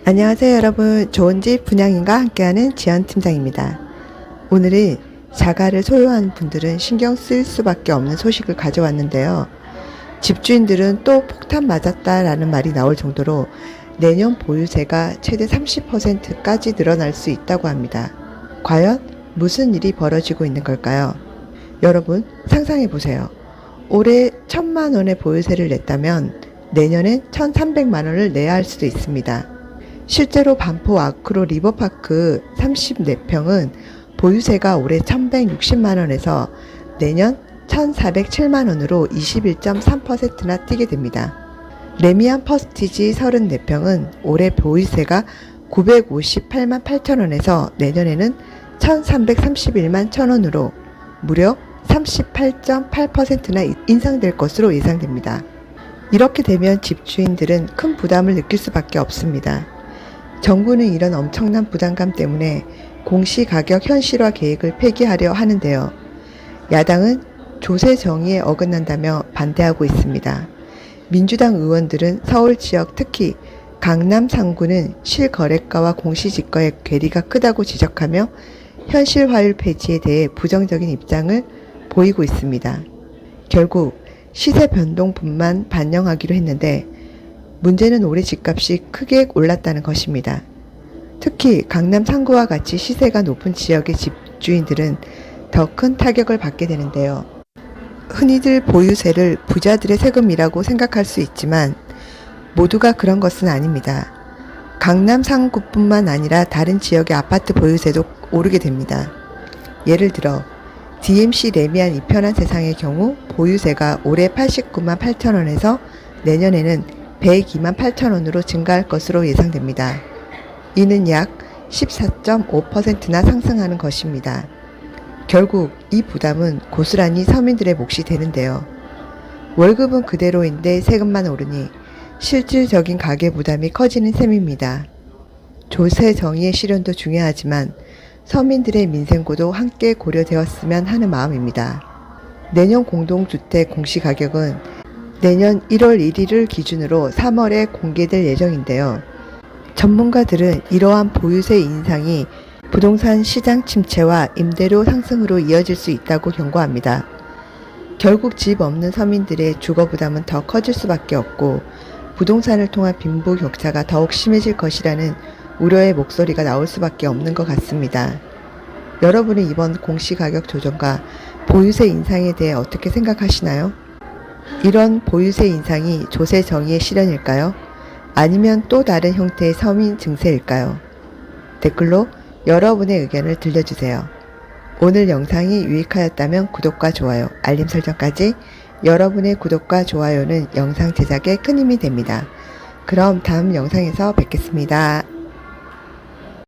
안녕하세요 여러분, 좋은집 분양인과 함께하는 지연팀장입니다. 오늘은 자가를 소유하는 분들은 신경 쓸 수밖에 없는 소식을 가져왔는데요. 집주인들은 또 폭탄 맞았다라는 말이 나올 정도로 내년 보유세가 최대 30%까지 늘어날 수 있다고 합니다. 과연 무슨 일이 벌어지고 있는 걸까요? 여러분 상상해 보세요. 올해 1,000만 원의 보유세를 냈다면 내년엔 1,300만 원을 내야 할 수도 있습니다. 실제로 반포 아크로 리버파크 34평은 보유세가 올해 1,160만원에서 내년 1,407만원으로 21.3%나 뛰게 됩니다. 레미안 퍼스티지 34평은 올해 보유세가 958만 8천원에서 내년에는 1,331만 1천원으로 무려 38.8%나 인상될 것으로 예상됩니다. 이렇게 되면 집주인들은 큰 부담을 느낄 수밖에 없습니다. 정부는 이런 엄청난 부담감 때문에 공시가격 현실화 계획을 폐기하려 하는데요. 야당은 조세 정의에 어긋난다며 반대하고 있습니다. 민주당 의원들은 서울 지역 특히 강남 상구는 실거래가와 공시지가의 괴리가 크다고 지적하며 현실화율 폐지에 대해 부정적인 입장을 보이고 있습니다. 결국 시세 변동분만 반영하기로 했는데 문제는 올해 집값이 크게 올랐다는 것입니다. 특히 강남 상구와 같이 시세가 높은 지역의 집주인들은 더 큰 타격을 받게 되는데요. 흔히들 보유세를 부자들의 세금이라고 생각할 수 있지만 모두가 그런 것은 아닙니다. 강남 상구뿐만 아니라 다른 지역의 아파트 보유세도 오르게 됩니다. 예를 들어 DMC 레미안 이편한 세상의 경우 보유세가 올해 89만 8천원에서 내년에는 102만 8천원으로 증가할 것으로 예상됩니다. 이는 약 14.5%나 상승하는 것입니다. 결국 이 부담은 고스란히 서민들의 몫이 되는데요. 월급은 그대로인데 세금만 오르니 실질적인 가계 부담이 커지는 셈입니다. 조세 정의의 실현도 중요하지만 서민들의 민생고도 함께 고려되었으면 하는 마음입니다. 내년 공동주택 공시가격은 내년 1월 1일을 기준으로 3월에 공개될 예정인데요. 전문가들은 이러한 보유세 인상이 부동산 시장 침체와 임대료 상승으로 이어질 수 있다고 경고합니다. 결국 집 없는 서민들의 주거 부담은 더 커질 수밖에 없고 부동산을 통한 빈부격차가 더욱 심해질 것이라는 우려의 목소리가 나올 수밖에 없는 것 같습니다. 여러분은 이번 공시가격 조정과 보유세 인상에 대해 어떻게 생각하시나요? 이런 보유세 인상이 조세 정의의 실현일까요? 아니면 또 다른 형태의 서민 증세일까요? 댓글로 여러분의 의견을 들려주세요. 오늘 영상이 유익하였다면 구독과 좋아요, 알림 설정까지. 여러분의 구독과 좋아요는 영상 제작에 큰 힘이 됩니다. 그럼 다음 영상에서 뵙겠습니다.